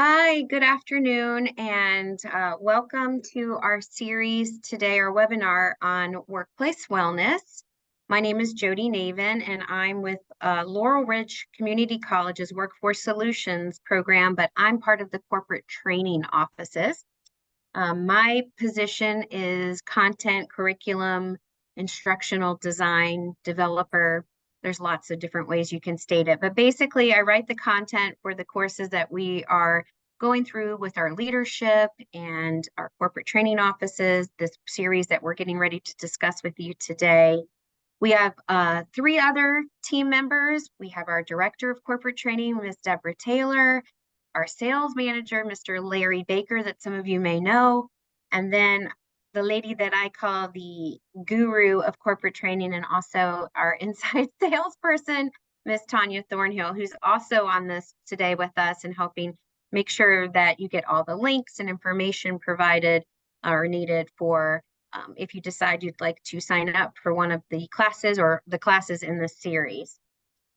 Hi, good afternoon, and welcome to our series today, our webinar on workplace wellness. My name is Jody Navin, and I'm with Laurel Ridge Community College's Workforce Solutions program, but I'm part of the corporate training offices. My position is content, curriculum, instructional design, developer. There's lots of different ways you can state it, but basically I write the content for the courses that we are going through with our leadership and our corporate training offices, this series that we're getting ready to discuss with you today. We have three other team members. We have our Director of Corporate Training, Ms. Deborah Taylor, our Sales Manager, Mr. Larry Baker, that some of you may know, and then the lady that I call the guru of corporate training and also our inside salesperson, Ms. Tanya Thornhill, who's also on this today with us and helping make sure that you get all the links and information provided or needed for if you decide you'd like to sign up for one of the classes or the classes in this series.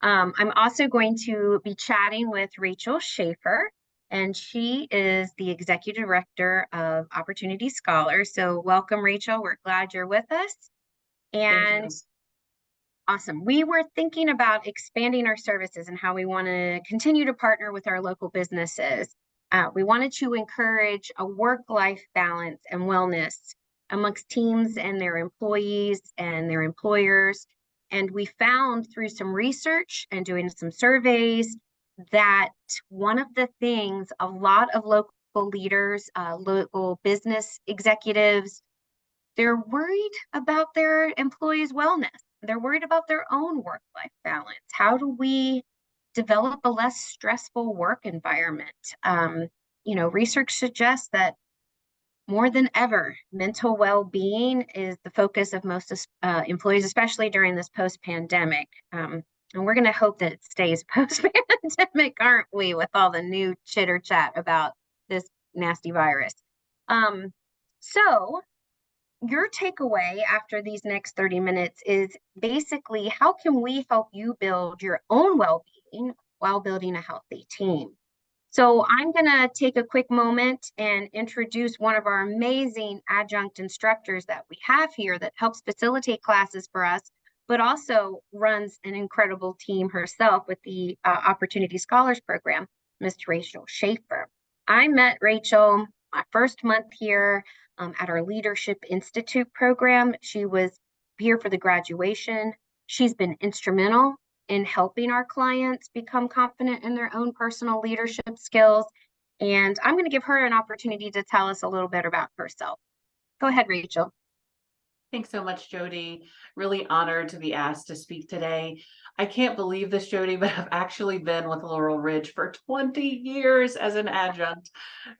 I'm also going to be chatting with Rachel Schaefer, and she is the Executive Director of Opportunity Scholars. So welcome, Rachel. We're glad you're with us. And awesome. We were thinking about expanding our services and how we want to continue to partner with our local businesses. We wanted to encourage a work-life balance and wellness amongst teams and their employees and their employers. And we found through some research and doing some surveys that one of the things a lot of local leaders, local business executives, they're worried about their employees' wellness. They're worried about their own work-life balance. How do we develop a less stressful work environment? Research suggests that more than ever, mental well-being is the focus of most employees, especially during this post-pandemic. And we're going to hope that it stays post-pandemic, aren't we, with all the new chitter chat about this nasty virus. So your takeaway after these next 30 minutes is basically, how can we help you build your own well-being while building a healthy team? So I'm going to take a quick moment and introduce one of our amazing adjunct instructors that we have here that helps facilitate classes for us, but also runs an incredible team herself with the Opportunity Scholars Program, Ms. Rachel Schaefer. I met Rachel my first month here at our Leadership Institute program. She was here for the graduation. She's been instrumental in helping our clients become confident in their own personal leadership skills. And I'm going to give her an opportunity to tell us a little bit about herself. Go ahead, Rachel. Thanks so much, Jody. Really honored to be asked to speak today. I can't believe this, Jody, but I've actually been with Laurel Ridge for 20 years as an adjunct.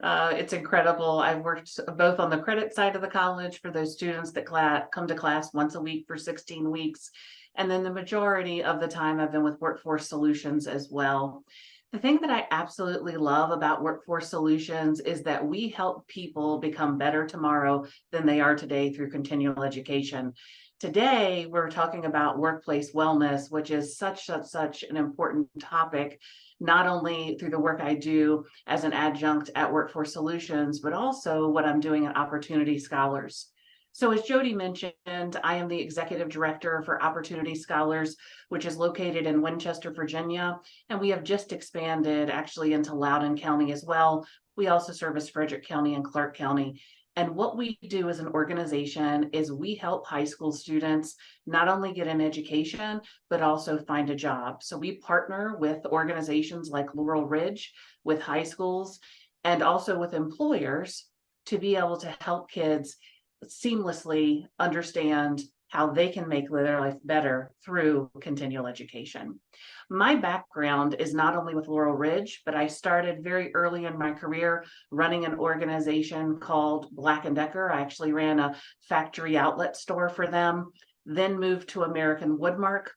It's incredible. I've worked both on the credit side of the college for those students that come to class once a week for 16 weeks. And then the majority of the time I've been with Workforce Solutions as well. The thing that I absolutely love about Workforce Solutions is that we help people become better tomorrow than they are today through continual education. Today, we're talking about workplace wellness, which is such an important topic, not only through the work I do as an adjunct at Workforce Solutions, but also what I'm doing at Opportunity Scholars. So as Jody mentioned, I am the Executive Director for Opportunity Scholars, which is located in Winchester, Virginia, and we have just expanded actually into Loudoun County as well. We also service Frederick County and Clark County. And what we do as an organization is we help high school students not only get an education, but also find a job. So we partner with organizations like Laurel Ridge, with high schools, and also with employers to be able to help kids seamlessly understand how they can make their life better through continual education. My background is not only with Laurel Ridge, but I started very early in my career running an organization called Black & Decker. I actually ran a factory outlet store for them, then moved to American Woodmark.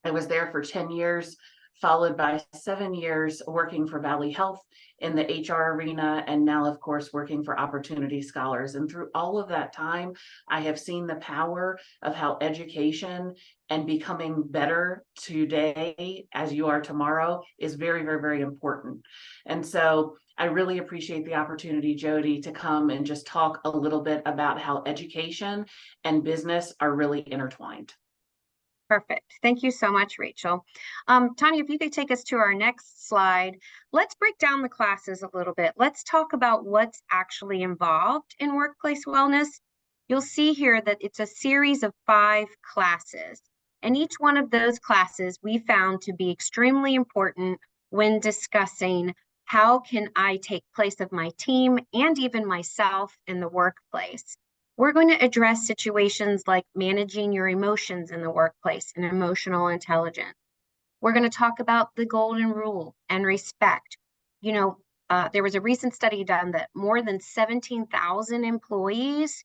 I was there for 10 years, followed by 7 years working for Valley Health in the HR arena, and now, of course, working for Opportunity Scholars. And through all of that time, I have seen the power of how education and becoming better today as you are tomorrow is very, very, very important. And so I really appreciate the opportunity, Jody, to come and just talk a little bit about how education and business are really intertwined. Perfect. Thank you so much, Rachel. Tanya, if you could take us to our next slide, let's break down the classes a little bit. Let's talk about what's actually involved in workplace wellness. You'll see here that it's a series of 5 classes, and each one of those classes we found to be extremely important when discussing how can I take place of my team and even myself in the workplace. We're going to address situations like managing your emotions in the workplace and emotional intelligence. We're going to talk about the golden rule and respect. There was a recent study done that more than 17,000 employees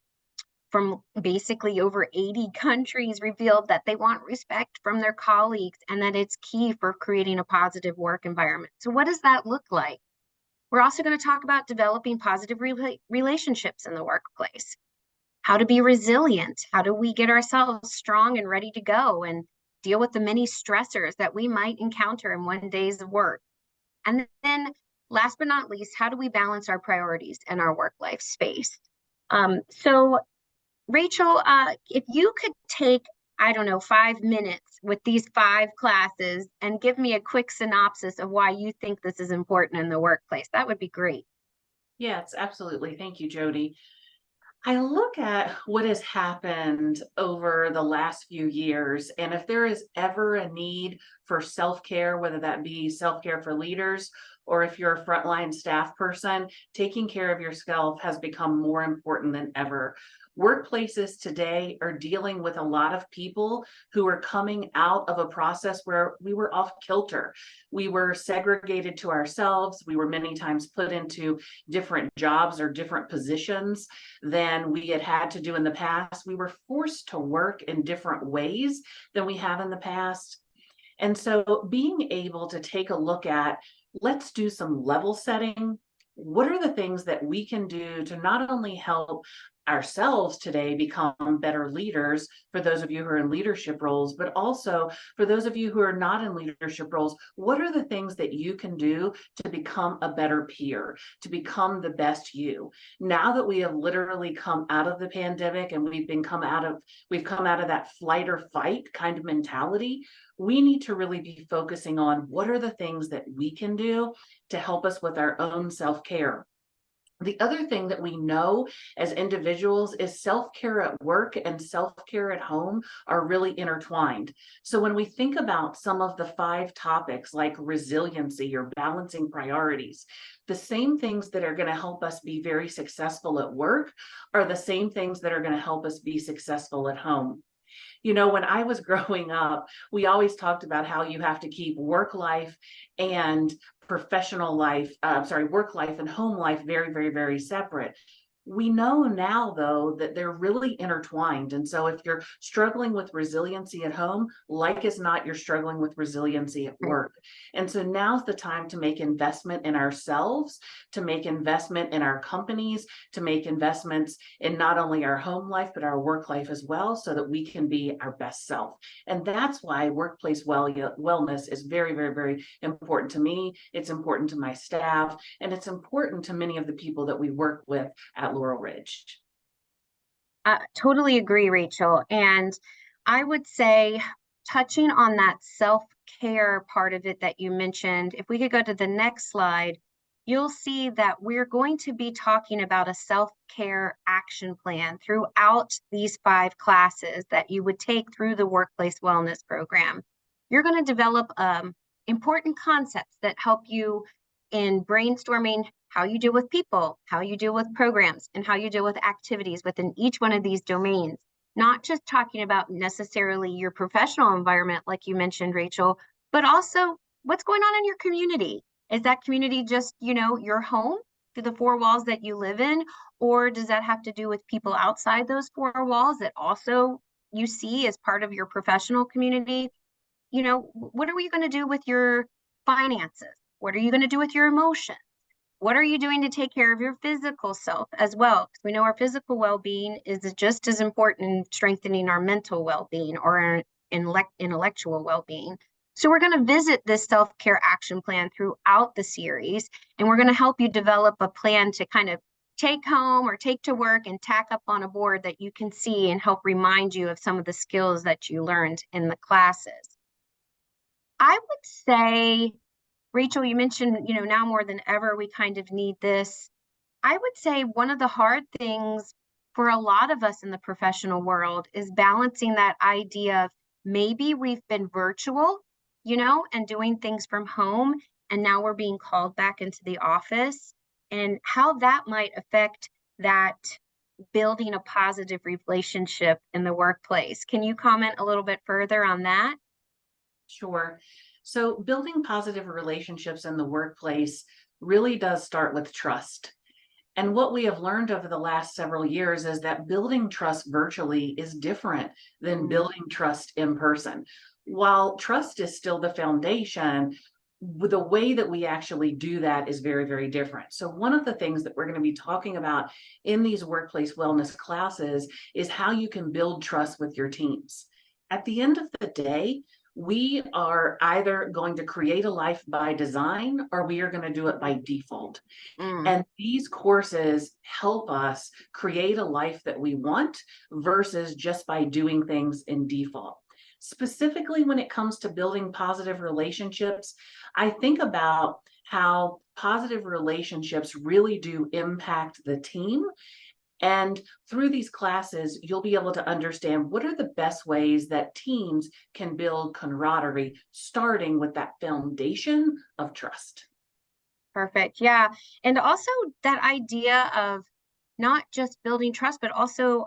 from basically over 80 countries revealed that they want respect from their colleagues and that it's key for creating a positive work environment. So what does that look like? We're also going to talk about developing positive relationships in the workplace. How to be resilient, how do we get ourselves strong and ready to go and deal with the many stressors that we might encounter in one day's work. And then last but not least, how do we balance our priorities in our work-life space? So Rachel, if you could take, 5 minutes with these 5 classes and give me a quick synopsis of why you think this is important in the workplace, that would be great. Yes, absolutely. Thank you, Jody. I look at what has happened over the last few years, and if there is ever a need for self-care, whether that be self-care for leaders or if you're a frontline staff person, taking care of yourself has become more important than ever. Workplaces today are dealing with a lot of people who are coming out of a process where we were off kilter. We were segregated to ourselves. We were many times put into different jobs or different positions than we had to do in the past. We were forced to work in different ways than we have in the past. And so being able to take a look at, let's do some level setting. What are the things that we can do to not only help ourselves today become better leaders, for those of you who are in leadership roles, but also for those of you who are not in leadership roles, what are the things that you can do to become a better peer, to become the best you? Now that we have literally come out of the pandemic and we've come out of that flight or fight kind of mentality, we need to really be focusing on what are the things that we can do to help us with our own self-care. The other thing that we know as individuals is self-care at work and self-care at home are really intertwined. So when we think about some of the 5 topics like resiliency or balancing priorities, the same things that are going to help us be very successful at work are the same things that are going to help us be successful at home. When I was growing up, we always talked about how you have to keep work life and work life and home life very, very, very separate. We know now, though, that they're really intertwined. And so if you're struggling with resiliency at home, like as not, you're struggling with resiliency at work. And so now's the time to make investment in ourselves, to make investment in our companies, to make investments in not only our home life, but our work life as well, so that we can be our best self. And that's why workplace wellness is very, very, very important to me. It's important to my staff, and it's important to many of the people that we work with at Laurel Ridge. Totally agree, Rachel. And I would say, touching on that self-care part of it that you mentioned, if we could go to the next slide, you'll see that we're going to be talking about a self-care action plan throughout these 5 classes that you would take through the workplace wellness program. You're going to develop important concepts that help you in brainstorming how you deal with people, how you deal with programs, and how you deal with activities within each one of these domains. Not just talking about necessarily your professional environment, like you mentioned, Rachel, but also what's going on in your community. Is that community just, your home through the 4 walls that you live in? Or does that have to do with people outside those 4 walls that also you see as part of your professional community? what are we going to do with your finances? What are you going to do with your emotions? What are you doing to take care of your physical self as well? Because we know our physical well-being is just as important in strengthening our mental well-being or our intellectual well-being. So we're going to visit this self-care action plan throughout the series, and we're going to help you develop a plan to kind of take home or take to work and tack up on a board that you can see and help remind you of some of the skills that you learned in the classes. I would say, Rachel, you mentioned, now more than ever, we kind of need this. I would say one of the hard things for a lot of us in the professional world is balancing that idea of maybe we've been virtual, and doing things from home, and now we're being called back into the office, and how that might affect that building a positive relationship in the workplace. Can you comment a little bit further on that? Sure. So building positive relationships in the workplace really does start with trust. And what we have learned over the last several years is that building trust virtually is different than building trust in person. While trust is still the foundation, the way that we actually do that is very, very different. So, one of the things that we're going to be talking about in these workplace wellness classes is how you can build trust with your teams. At the end of the day, we are either going to create a life by design or we are going to do it by default. Mm. And these courses help us create a life that we want versus just by doing things in default. Specifically, when it comes to building positive relationships, I think about how positive relationships really do impact the team. And through these classes, you'll be able to understand what are the best ways that teams can build camaraderie, starting with that foundation of trust. Perfect. Yeah. And also that idea of not just building trust, but also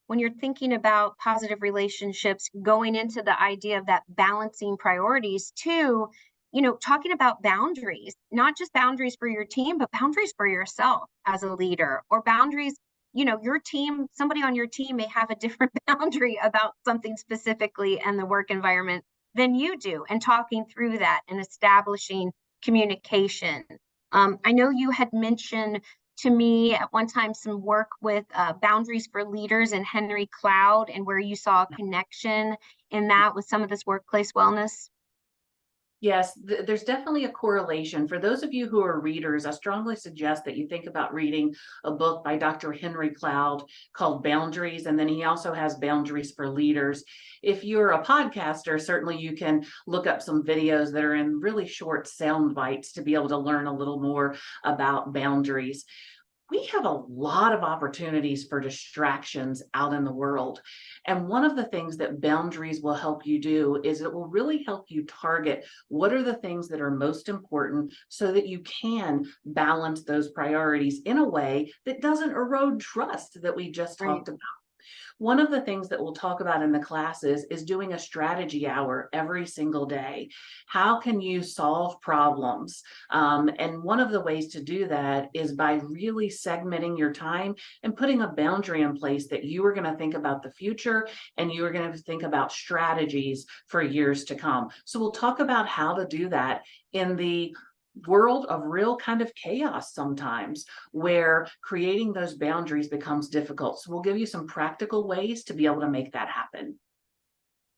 when you're thinking about positive relationships, going into the idea of that balancing priorities too, talking about boundaries, not just boundaries for your team, but boundaries for yourself as a leader, or boundaries, your team, somebody on your team may have a different boundary about something specifically in the work environment than you do, and talking through that and establishing communication. I know you had mentioned to me at one time some work with boundaries for leaders and Henry Cloud, and where you saw a connection in that with some of this workplace wellness. Yes, there's definitely a correlation. For those of you who are readers, I strongly suggest that you think about reading a book by Dr. Henry Cloud called Boundaries, and then he also has Boundaries for Leaders. If you're a podcaster, certainly you can look up some videos that are in really short sound bites to be able to learn a little more about boundaries. We have a lot of opportunities for distractions out in the world. And one of the things that boundaries will help you do is it will really help you target what are the things that are most important so that you can balance those priorities in a way that doesn't erode trust that we just Right. talked about. One of the things that we'll talk about in the classes is doing a strategy hour every single day. How can you solve problems? And one of the ways to do that is by really segmenting your time and putting a boundary in place that you are going to think about the future and you are going to think about strategies for years to come. So we'll talk about how to do that in the world of real kind of chaos sometimes, where creating those boundaries becomes difficult. So we'll give you some practical ways to be able to make that happen.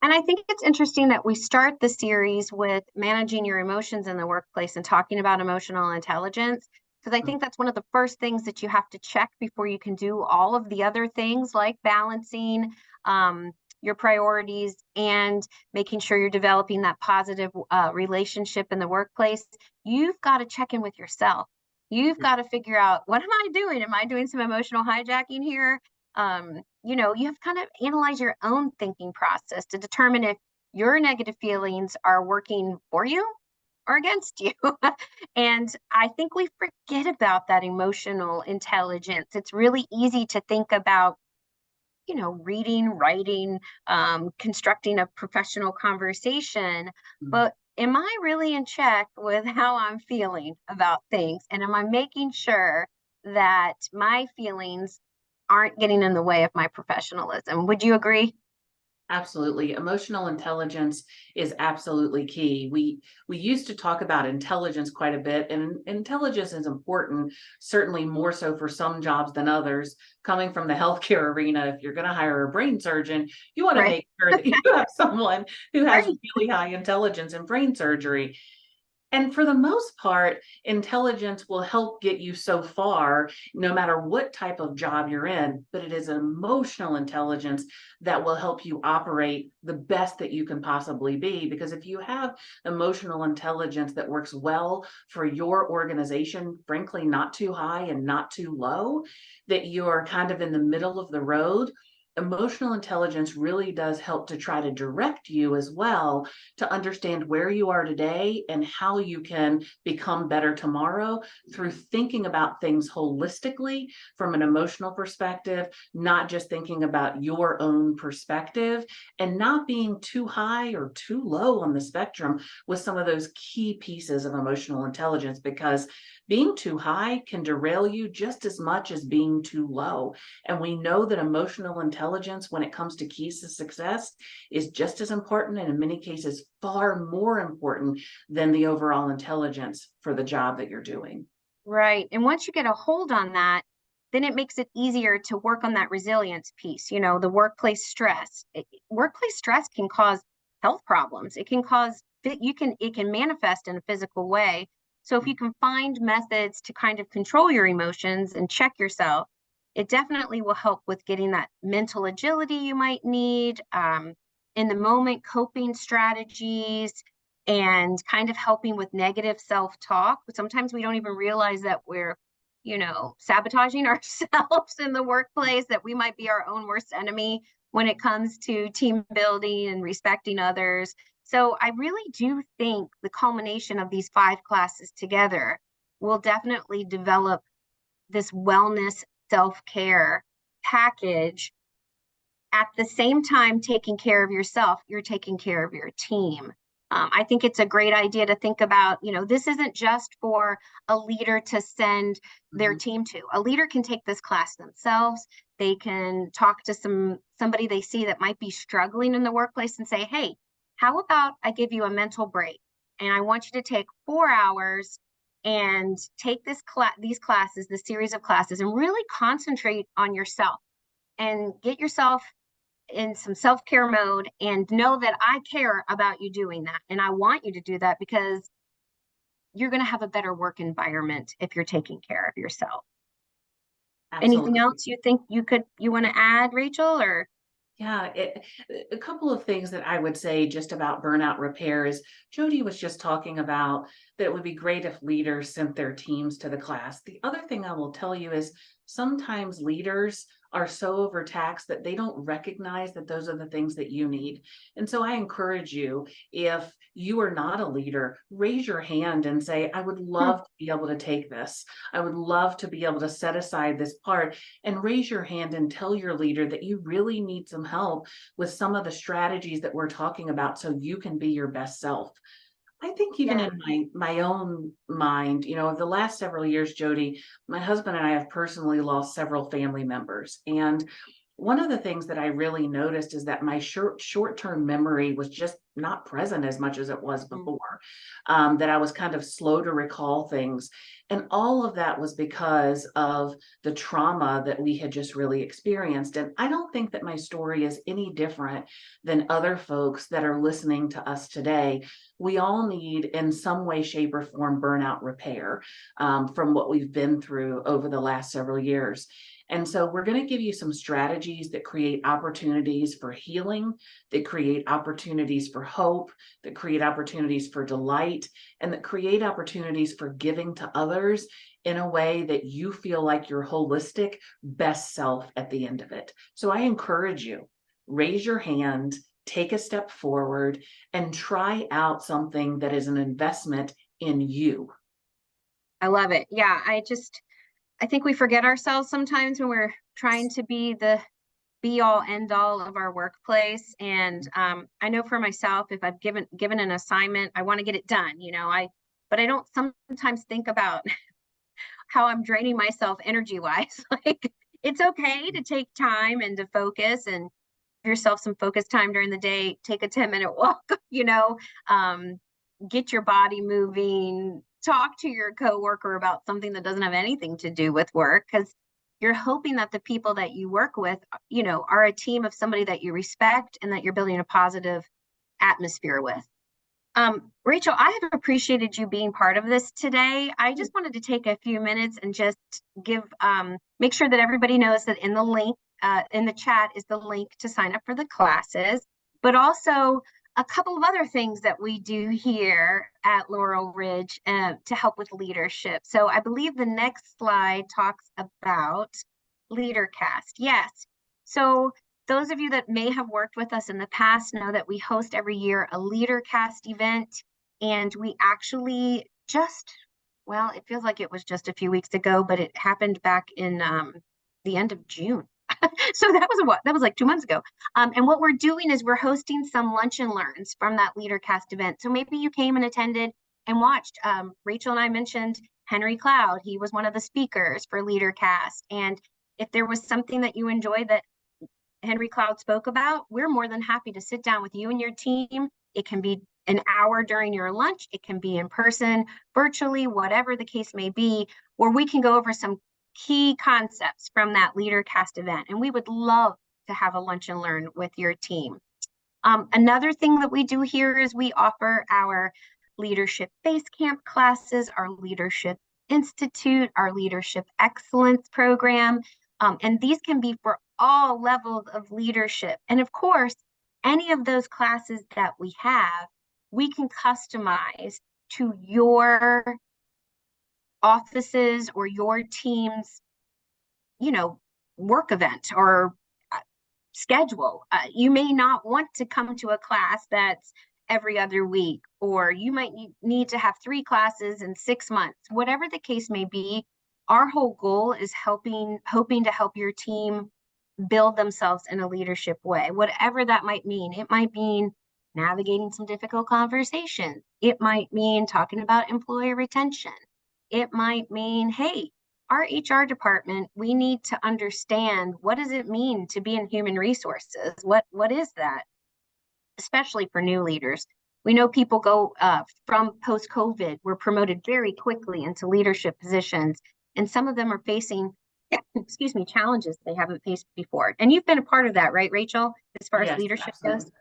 And I think it's interesting that we start the series with managing your emotions in the workplace and talking about emotional intelligence, because I think that's one of the first things that you have to check before you can do all of the other things like balancing your priorities and making sure you're developing that positive relationship in the workplace. You've got to check in with yourself. You've got to figure out, what am I doing? Am I doing some emotional hijacking here? You have to kind of analyze your own thinking process to determine if your negative feelings are working for you or against you. And I think we forget about that emotional intelligence. It's really easy to think about, reading, writing, constructing a professional conversation, but am I really in check with how I'm feeling about things? And am I making sure that my feelings aren't getting in the way of my professionalism? Would you agree? Absolutely. Emotional intelligence is absolutely key. We used to talk about intelligence quite a bit, and intelligence is important, certainly more so for some jobs than others. Coming from the healthcare arena, if you're going to hire a brain surgeon, you want to Right. make sure that you have someone who has Right. really high intelligence in brain surgery. And for the most part, intelligence will help get you so far, no matter what type of job you're in. But it is emotional intelligence that will help you operate the best that you can possibly be. Because if you have emotional intelligence that works well for your organization, frankly, not too high and not too low, that you're kind of in the middle of the road. Emotional intelligence really does help to try to direct you as well, to understand where you are today and how you can become better tomorrow through thinking about things holistically from an emotional perspective, not just thinking about your own perspective, and not being too high or too low on the spectrum with some of those key pieces of emotional intelligence, because being too high can derail you just as much as being too low. And we know that emotional intelligence, when it comes to keys to success, is just as important, and in many cases far more important than the overall intelligence for the job that you're doing. Right. And once you get a hold on that, then it makes it easier to work on that resilience piece, the workplace stress. Workplace stress can cause health problems. It can cause it can manifest in a physical way. So if you can find methods to kind of control your emotions and check yourself, it definitely will help with getting that mental agility you might need, in the moment coping strategies, and kind of helping with negative self-talk. Sometimes we don't even realize that we're, sabotaging ourselves in the workplace, that we might be our own worst enemy when it comes to team building and respecting others. So I really do think the culmination of these 5 classes together will definitely develop this wellness self-care package. At the same time taking care of yourself, you're taking care of your team. I think it's a great idea to think about, this isn't just for a leader to send their Mhm. team to. A leader can take this class themselves. They can talk to somebody they see that might be struggling in the workplace and say, hey, how about I give you a mental break? And I want you to take 4 hours and take these classes, this series of classes, and really concentrate on yourself and get yourself in some self-care mode, and know that I care about you doing that. And I want you to do that because you're going to have a better work environment if you're taking care of yourself. Anything Absolutely. else you think you want to add, Rachel, or? Yeah, a couple of things that I would say just about burnout repair is Jody was just talking about that it would be great if leaders sent their teams to the class. The other thing I will tell you is sometimes leaders are so overtaxed that they don't recognize that those are the things that you need. And so I encourage you, if you are not a leader, raise your hand and say, I would love to be able to take this. I would love to be able to set aside this part, and raise your hand and tell your leader that you really need some help with some of the strategies that we're talking about so you can be your best self. I think even Yeah. in my own mind, of the last several years, Jody, my husband and I have personally lost several family members. And one of the things that I really noticed is that my short-term memory was just not present as much as it was Mhm. before. That I was kind of slow to recall things. And all of that was because of the trauma that we had just really experienced. And I don't think that my story is any different than other folks that are listening to us today. We all need, in some way, shape, or form, burnout repair, from what we've been through over the last several years. And so we're going to give you some strategies that create opportunities for healing, that create opportunities for hope, that create opportunities for delight, and that create opportunities for giving to others in a way that you feel like your holistic best self at the end of it. So I encourage you, raise your hand, take a step forward, and try out something that is an investment in you. I love it. Yeah, I think we forget ourselves sometimes when we're trying to be the be all end all of our workplace. And I know for myself, if I've given an assignment, I want to get it done. But I don't sometimes think about how I'm draining myself energy wise. Like, it's okay to take time and to focus and yourself some focus time during the day, take a 10-minute walk, um, get your body moving, talk to your coworker about something that doesn't have anything to do with work, because you're hoping that the people that you work with, are a team of somebody that you respect and that you're building a positive atmosphere with. Rachel, I have appreciated you being part of this today. I just wanted to take a few minutes and just make sure that everybody knows that in the link, in the chat is the link to sign up for the classes, but also a couple of other things that we do here at Laurel Ridge to help with leadership. So I believe the next slide talks about LeaderCast. Yes. So those of you that may have worked with us in the past know that we host every year a LeaderCast event, and we actually well, it feels like it was just a few weeks ago, but it happened back in the end of June. So that was like 2 months ago. And what we're doing is we're hosting some lunch and learns from that LeaderCast event. So maybe you came and attended and watched. Rachel and I mentioned Henry Cloud. He was one of the speakers for LeaderCast. And if there was something that you enjoyed that Henry Cloud spoke about, we're more than happy to sit down with you and your team. It can be an hour during your lunch. It can be in person, virtually, whatever the case may be, where we can go over some key concepts from that LeaderCast event. And we would love to have a lunch and learn with your team. Another thing that we do here is we offer our Leadership Basecamp classes, our Leadership Institute, our Leadership Excellence program. And these can be for all levels of leadership. And of course, any of those classes that we have, we can customize to your offices or your team's, work event or schedule. You may not want to come to a class that's every other week, or you might need to have 3 classes in 6 months. Whatever the case may be, our whole goal is hoping to help your team build themselves in a leadership way, whatever that might mean. It might mean navigating some difficult conversations. It might mean talking about employee retention. It might mean, hey, our HR department, we need to understand, what does it mean to be in human resources? What is that? Especially for new leaders. We know people go from post-COVID, were promoted very quickly into leadership positions, and some of them are facing challenges they haven't faced before. And you've been a part of that, right, Rachel, as far as leadership goes?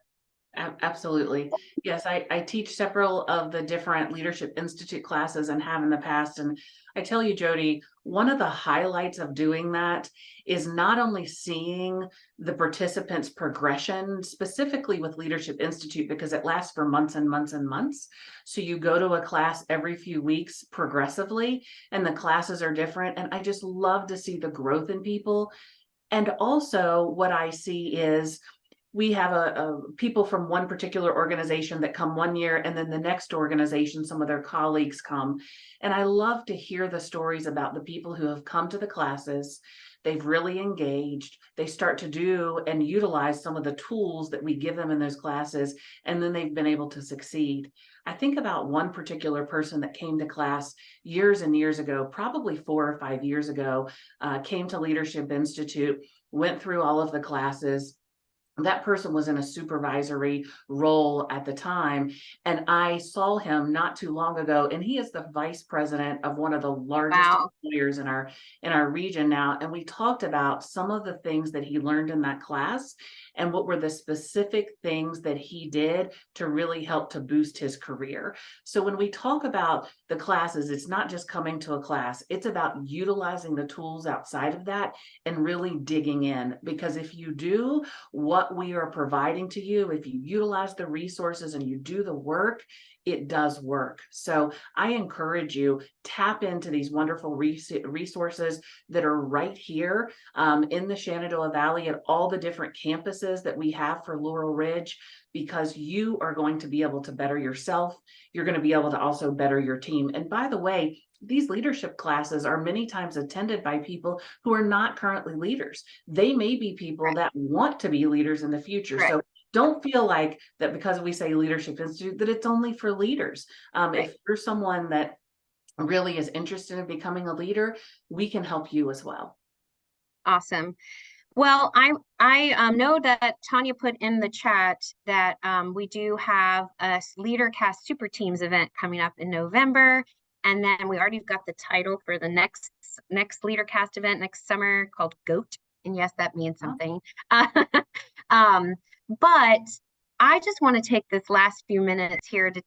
Absolutely. Yes, I teach several of the different Leadership Institute classes and have in the past. And I tell you, Jody, one of the highlights of doing that is not only seeing the participants' progression, specifically with Leadership Institute, because it lasts for months and months and months. So you go to a class every few weeks progressively, and the classes are different. And I just love to see the growth in people. And also what I see is, we have a people from one particular organization that come one year, and then the next organization, some of their colleagues come. And I love to hear the stories about the people who have come to the classes. They've really engaged. They start to do and utilize some of the tools that we give them in those classes, and then they've been able to succeed. I think about one particular person that came to class years and years ago, probably 4 or 5 years ago, came to Leadership Institute, went through all of the classes. That person was in a supervisory role at the time, and I saw him not too long ago, and he is the vice president of one of the largest employers in our region now. And we talked about some of the things that he learned in that class and what were the specific things that he did to really help to boost his career. So when we talk about the classes, it's not just coming to a class, it's about utilizing the tools outside of that and really digging in. Because if you do what we are providing to you, if you utilize the resources and you do the work, it does work. So I encourage you, tap into these wonderful resources that are right here in the Shenandoah Valley at all the different campuses that we have for Laurel Ridge, because you are going to be able to better yourself. You're going to be able to also better your team. And by the way, these leadership classes are many times attended by people who are not currently leaders. They may be people that want to be leaders in the future. So don't feel like that because we say Leadership Institute that it's only for leaders. If you're someone that really is interested in becoming a leader, we can help you as well. Awesome. Well, I know that Tanya put in the chat that we do have a LeaderCast Super Teams event coming up in November, and then we already got the title for the next LeaderCast event next summer called GOAT, and yes, that means Huh? something. Um, but I just want to take this last few minutes here to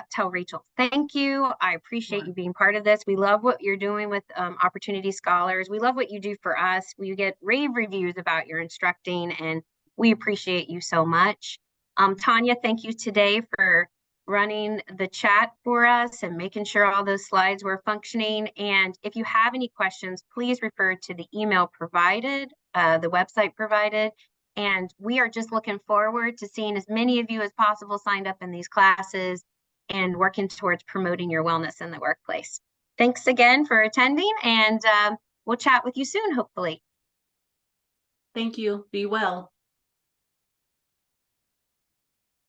tell Rachel, thank you. I appreciate you Sure. being part of this. We love what you're doing with Opportunity Scholars. We love what you do for us. We get rave reviews about your instructing, and we appreciate you so much. Tanya, thank you today for running the chat for us and making sure all those slides were functioning. And if you have any questions, please refer to the email provided, the website provided. And we are just looking forward to seeing as many of you as possible signed up in these classes and working towards promoting your wellness in the workplace. Thanks again for attending, and we'll chat with you soon, hopefully. Thank you. Be well.